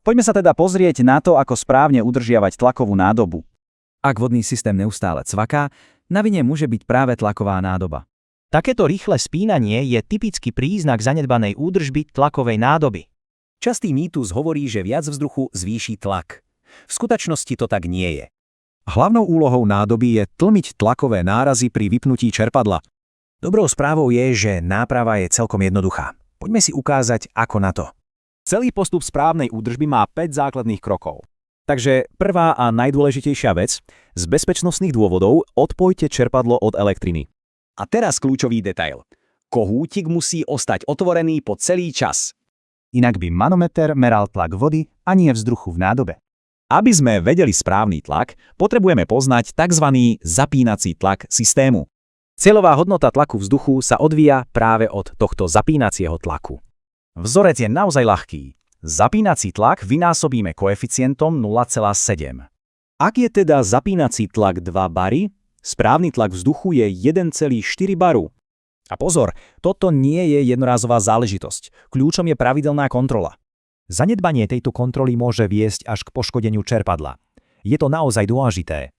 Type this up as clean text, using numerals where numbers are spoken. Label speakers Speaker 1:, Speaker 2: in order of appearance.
Speaker 1: Poďme sa teda pozrieť na to, ako správne udržiavať tlakovú nádobu.
Speaker 2: Ak vodný systém neustále cvaká, na vine môže byť práve tlaková nádoba.
Speaker 3: Takéto rýchle spínanie je typický príznak zanedbanej údržby tlakovej nádoby.
Speaker 4: Častý mýtus hovorí, že viac vzduchu zvýši tlak. V skutočnosti to tak nie je. Hlavnou úlohou nádoby je tlmiť tlakové nárazy pri vypnutí čerpadla. Dobrou správou je, že náprava je celkom jednoduchá. Poďme si ukázať, ako na to.
Speaker 1: Celý postup správnej údržby má 5 základných krokov. Takže prvá a najdôležitejšia vec, z bezpečnostných dôvodov odpojte čerpadlo od elektriny. A teraz kľúčový detail. Kohútik musí ostať otvorený po celý čas. Inak by manometer meral tlak vody a nie vzduchu v nádobe. Aby sme vedeli správny tlak, potrebujeme poznať tzv. Zapínací tlak systému. Cieľová hodnota tlaku vzduchu sa odvíja práve od tohto zapínacieho tlaku. Vzorec je naozaj ľahký. Zapínací tlak vynásobíme koeficientom 0,7. Ak je teda zapínací tlak 2 bary, správny tlak vzduchu je 1,4 baru. A pozor, toto nie je jednorázová záležitosť. Kľúčom je pravidelná kontrola.
Speaker 3: Zanedbanie tejto kontroly môže viesť až k poškodeniu čerpadla. Je to naozaj dôležité.